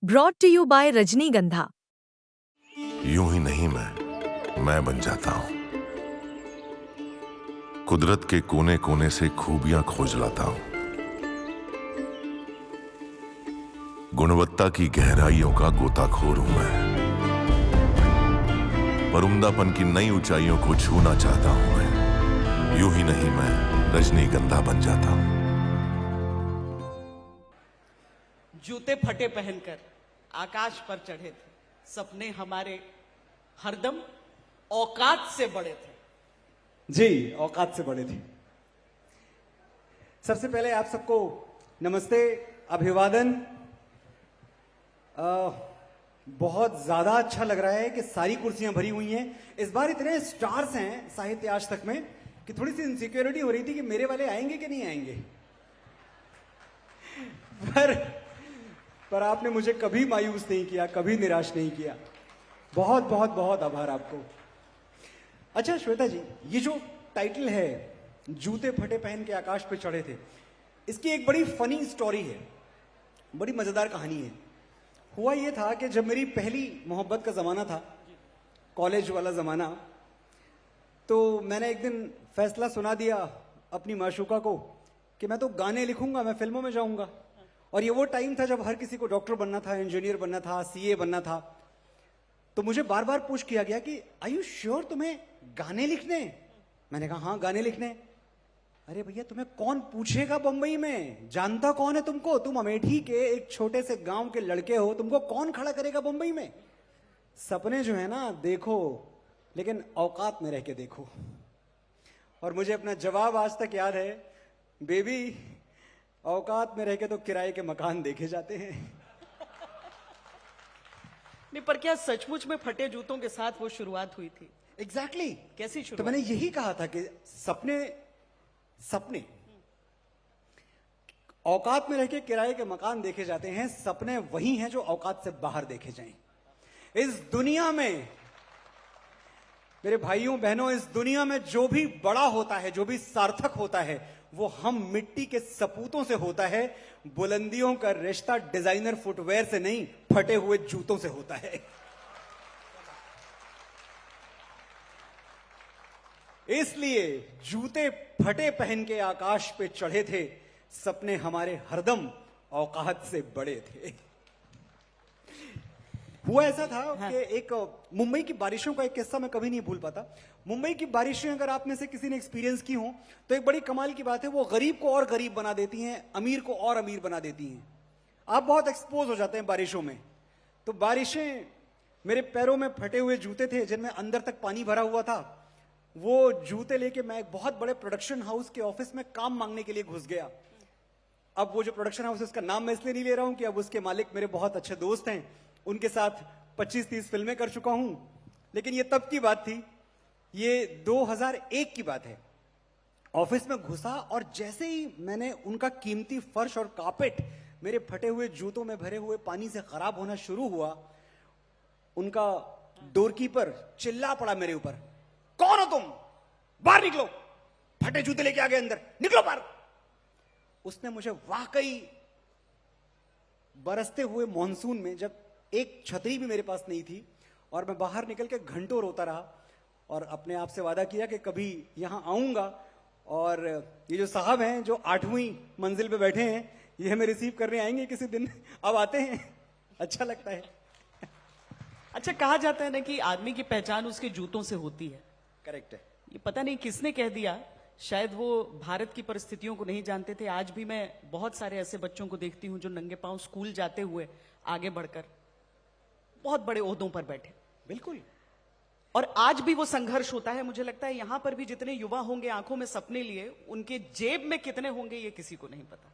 Brought to you bye रजनीगंधा। यूं ही नहीं मैं बन जाता हूं। कुदरत के कोने कोने से खूबियां खोज लाता हूं। गुणवत्ता की गहराइयों का गोताखोर हूं मैं। पर उम्दापन की नई ऊंचाइयों को छूना चाहता हूं मैं। यूं ही नहीं मैं रजनीगंधा बन जाता हूं। जूते फटे पहनकर आकाश पर चढ़े थे, सपने हमारे हरदम औकात से बड़े थे। जी, औकात से बड़े थे। सबसे पहले आप सबको नमस्ते, अभिवादन। बहुत ज्यादा अच्छा लग रहा है कि सारी कुर्सियां भरी हुई हैं। इस बार इतने स्टार्स हैं साहित्य आज तक में कि थोड़ी सी इनसिक्योरिटी हो रही थी कि मेरे वाले आएंगे कि नहीं आएंगे। पर आपने मुझे कभी मायूस नहीं किया, कभी निराश नहीं किया। बहुत बहुत बहुत आभार आपको। अच्छा श्वेता जी, ये जो टाइटल है जूते फटे पहन के आकाश पे चढ़े थे, इसकी एक बड़ी फनी स्टोरी है, बड़ी मजेदार कहानी है। हुआ ये था कि जब मेरी पहली मोहब्बत का जमाना था, कॉलेज वाला जमाना, तो मैंने एक दिन फैसला सुना दिया अपनी माशूका को कि मैं तो गाने लिखूंगा, मैं फिल्मों में जाऊंगा। और ये वो टाइम था जब हर किसी को डॉक्टर बनना था, इंजीनियर बनना था, सीए बनना था। तो मुझे बार बार पूछ किया गया कि आर यू श्योर तुम्हें गाने लिखने? मैंने कहा हाँ गाने लिखने। अरे भैया तुम्हें कौन पूछेगा बंबई में, जानता कौन है तुमको? तुम अमेठी के एक छोटे से गांव के लड़के हो, तुमको कौन खड़ा करेगा बंबई में? सपने जो है ना देखो, लेकिन औकात में रह के देखो। और मुझे अपना जवाब आज तक याद है, बेबी औकात में रह के तो किराए के मकान देखे जाते हैं। नहीं, पर क्या सचमुच में फटे जूतों के साथ वो शुरुआत हुई थी? एग्जैक्टली कैसी तो शुरुआत? मैंने यही कहा था कि सपने औकात में रह के किराए के मकान देखे जाते हैं। सपने वही हैं जो औकात से बाहर देखे जाएं। इस दुनिया में मेरे भाइयों बहनों, इस दुनिया में जो भी बड़ा होता है, जो भी सार्थक होता है, वो हम मिट्टी के सपूतों से होता है। बुलंदियों का रिश्ता डिजाइनर फुटवेयर से नहीं, फटे हुए जूतों से होता है। इसलिए जूते फटे पहन के आकाश पे चढ़े थे, सपने हमारे हरदम औकात से बड़े थे। हुआ ऐसा था कि एक मुंबई की बारिशों का एक किस्सा मैं कभी नहीं भूल पाता। मुंबई की बारिशें अगर आप में से किसी ने एक्सपीरियंस की हो तो एक बड़ी कमाल की बात है, वो गरीब को और गरीब बना देती हैं, अमीर को और अमीर बना देती हैं। आप बहुत एक्सपोज हो जाते हैं बारिशों में। तो बारिशें, मेरे पैरों में फटे हुए जूते थे जिनमें अंदर तक पानी भरा हुआ था। वो जूते लेके मैं एक बहुत बड़े प्रोडक्शन हाउस के ऑफिस में काम मांगने के लिए घुस गया। अब वो जो प्रोडक्शन हाउस है उसका नाम मैं इसलिए नहीं ले रहा हूं कि अब उसके मालिक मेरे बहुत अच्छे दोस्त हैं, उनके साथ 25-30 फिल्में कर चुका हूं। लेकिन ये तब की बात थी, ये 2001 की बात है। ऑफिस में घुसा और जैसे ही मैंने उनका कीमती फर्श और कारपेट मेरे फटे हुए जूतों में भरे हुए पानी से खराब होना शुरू हुआ, उनका डोरकीपर चिल्ला पड़ा मेरे ऊपर, कौन हो तुम? बाहर निकलो, फटे जूते लेके आ गए अंदर, निकलो बाहर। उसने मुझे वाकई बरसते हुए मॉनसून में, जब एक छतरी भी मेरे पास नहीं थी और मैं बाहर निकल के घंटों रोता रहा और अपने आप से वादा किया कि कभी यहां आऊंगा और ये जो साहब हैं जो 8वीं मंजिल पे बैठे हैं, ये हमें रिसीव करने आएंगे किसी दिन। अब आते हैं, अच्छा लगता है। अच्छा, कहा जाता है ना कि आदमी की पहचान उसके जूतों से होती है। करेक्ट है। ये पता नहीं किसने कह दिया, शायद वो भारत की परिस्थितियों को नहीं जानते थे। आज भी मैं बहुत सारे ऐसे बच्चों को देखती हूं जो नंगे पांव स्कूल जाते हुए आगे बढ़कर बहुत बड़े ओहदों पर बैठे। बिल्कुल। और आज भी वो संघर्ष होता है। मुझे लगता है यहां पर भी जितने युवा होंगे आंखों में सपने लिए, उनके जेब में कितने होंगे ये किसी को नहीं पता।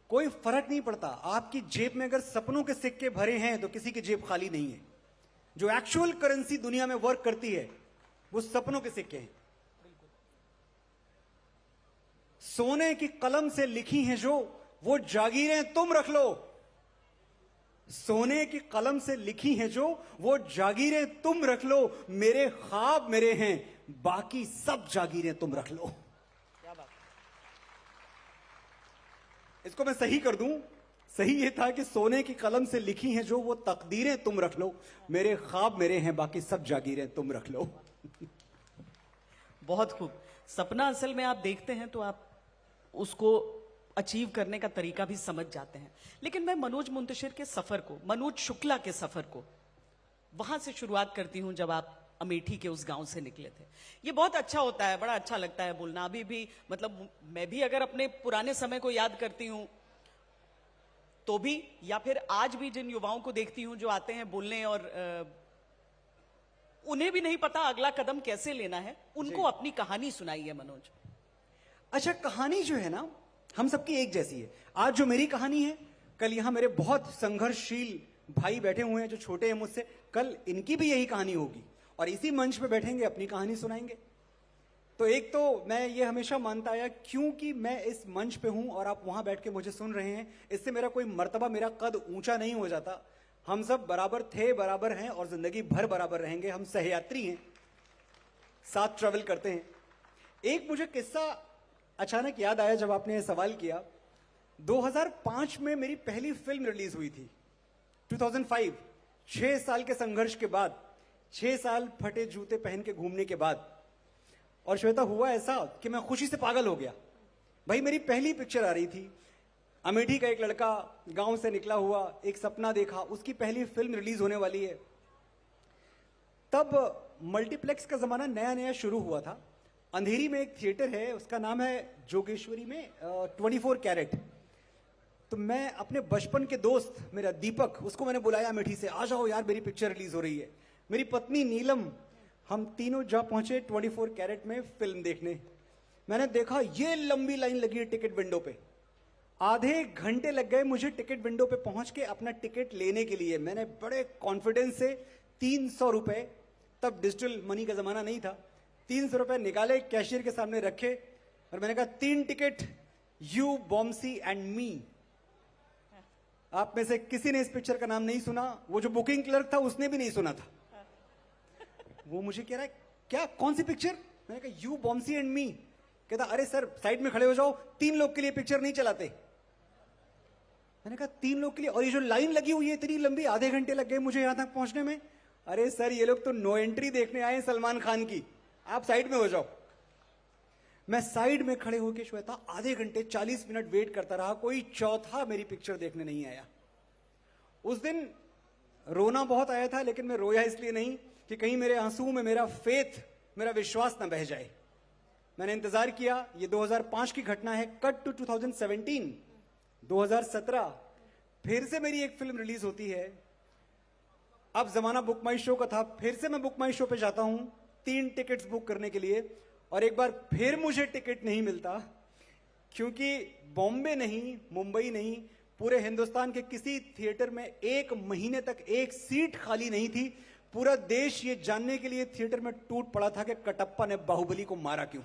कोई फर्क नहीं पड़ता, आपकी जेब में अगर सपनों के सिक्के भरे हैं तो किसी की जेब खाली नहीं है। जो एक्चुअल करेंसी दुनिया में वर्क करती है वो सपनों के सिक्के हैं। सोने की कलम से लिखी हैं जो वो जागीरें तुम रख लो। सोने की कलम से लिखी हैं जो वो जागीरें तुम रख लो। मेरे ख्वाब मेरे हैं, बाकी सब जागीरें तुम रख लो। क्या बात। इसको मैं सही कर दूं, सही ये था कि सोने की कलम से लिखी हैं जो वो तकदीरें तुम रख लो, मेरे ख्वाब मेरे हैं बाकी सब जागीरें तुम रख लो। बहुत खूब। सपना असल में आप देखते हैं तो आप उसको अचीव करने का तरीका भी समझ जाते हैं। लेकिन मैं मनोज मुंतशिर के सफर को, मनोज शुक्ला के सफर को वहां से शुरुआत करती हूं जब आप अमेठी के उस गांव से निकले थे। ये बहुत अच्छा होता है, बड़ा अच्छा लगता है बोलना। अभी भी मतलब मैं भी अगर अपने पुराने समय को याद करती हूं तो भी, या फिर आज भी जिन युवाओं को देखती हूं जो आते हैं बोलने और उन्हें भी नहीं पता अगला कदम कैसे लेना है, उनको अपनी कहानी सुनाई है मनोज। अच्छा, कहानी जो है ना हम सबकी एक जैसी है। आज जो मेरी कहानी है, कल यहां मेरे बहुत संघर्षशील भाई बैठे हुए हैं जो छोटे हैं मुझसे, कल इनकी भी यही कहानी होगी और इसी मंच पे बैठेंगे अपनी कहानी सुनाएंगे। तो एक तो मैं ये हमेशा मानता आया, क्योंकि मैं इस मंच पे हूं और आप वहां बैठ के मुझे सुन रहे हैं, इससे मेरा कोई मर्तबा, मेरा कद ऊंचा नहीं हो जाता। हम सब बराबर थे, बराबर हैं और जिंदगी भर बराबर रहेंगे। हम सहयात्री हैं, साथ ट्रेवल करते हैं। एक मुझे किस्सा अचानक याद आया जब आपने ये सवाल किया। 2005 में मेरी पहली फिल्म रिलीज हुई थी, 2005। 6 साल के संघर्ष के बाद, 6 साल फटे जूते पहन के घूमने के बाद। और श्वेता, हुआ ऐसा कि मैं खुशी से पागल हो गया। भाई मेरी पहली पिक्चर आ रही थी, अमेठी का एक लड़का गांव से निकला हुआ, एक सपना देखा, उसकी पहली फिल्म रिलीज होने वाली है। तब मल्टीप्लेक्स का जमाना नया नया शुरू हुआ था। अंधेरी में एक थिएटर है, उसका नाम है जोगेश्वरी में 24 कैरेट। तो मैं अपने बचपन के दोस्त, मेरा दीपक, उसको मैंने बुलाया अमेठी से, आ जाओ यार मेरी पिक्चर रिलीज हो रही है। मेरी पत्नी नीलम, हम तीनों जा पहुंचे 24 कैरेट में फिल्म देखने। मैंने देखा ये लंबी लाइन लगी है टिकट विंडो पे। आधे घंटे लग गए मुझे टिकट विंडो पे पहुंच के अपना टिकट लेने के लिए। मैंने बड़े कॉन्फिडेंस से 300 रुपए, तब डिजिटल मनी का जमाना नहीं था, 300 रुपए निकाले, कैशियर के सामने रखे और मैंने कहा 3 टिकट, यू, बॉम्सी एंड मी। आप में से किसी ने इस पिक्चर का नाम नहीं सुना, वो जो बुकिंग क्लर्क था उसने भी नहीं सुना था। वो मुझे कह रहा है क्या, कौन सी पिक्चर? मैंने कहा यू, बॉम्सी एंड मी। कहता अरे सर साइड में खड़े हो जाओ, 3 लोग के लिए पिक्चर नहीं चलाते। मैंने कहा 3 लोग के लिए? और ये जो लाइन लगी हुई है इतनी लंबी, आधे घंटे लग गए मुझे यहां तक पहुंचने में। अरे सर ये लोग तो नो एंट्री देखने आए सलमान खान की, आप साइड में हो जाओ। मैं साइड में खड़े होकर श्वेता आधे घंटे 40 मिनट वेट करता रहा, कोई चौथा मेरी पिक्चर देखने नहीं आया। उस दिन रोना बहुत आया था, लेकिन मैं रोया इसलिए नहीं कि कहीं मेरे आंसू में मेरा फेथ, मेरा विश्वास न बह जाए। मैंने इंतजार किया। ये 2005 की घटना है। कट टू 2017, 2017 फिर से मेरी एक फिल्म रिलीज होती है। अब जमाना बुक माई शो का था, फिर से मैं बुक माई शो पे जाता हूं 3 टिकट्स बुक करने के लिए, और एक बार फिर मुझे टिकट नहीं मिलता, क्योंकि बॉम्बे नहीं, मुंबई नहीं, पूरे हिंदुस्तान के किसी थिएटर में 1 महीने तक एक सीट खाली नहीं थी। पूरा देश ये जानने के लिए थिएटर में टूट पड़ा था कि कटप्पा ने बाहुबली को मारा क्यों।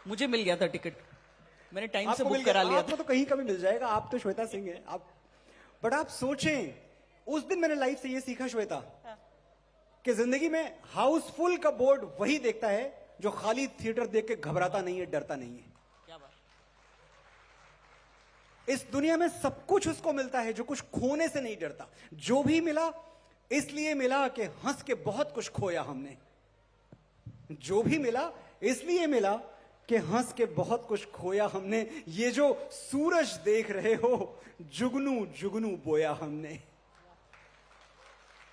मुझे मिल गया था टिकट, मैंने टाइम से आपको बुक मिल करा गया? लिया आपको था। तो कहीं का भी मिल जाएगा, आप तो श्वेता सिंह हैं आप। बट आप सोचें, उस दिन मैंने लाइफ से ये सीखा श्वेता, कि जिंदगी में हाउसफुल का बोर्ड वही देखता है जो खाली थिएटर देख के घबराता नहीं है, डरता नहीं है। क्या बात। इस दुनिया में सब कुछ उसको मिलता है जो कुछ खोने से नहीं डरता। जो भी मिला इसलिए मिला कि हंस के बहुत कुछ खोया हमने। जो भी मिला इसलिए मिला कि हंस के बहुत कुछ खोया हमने। ये जो सूरज देख रहे हो, जुगनू जुगनू बोया हमने।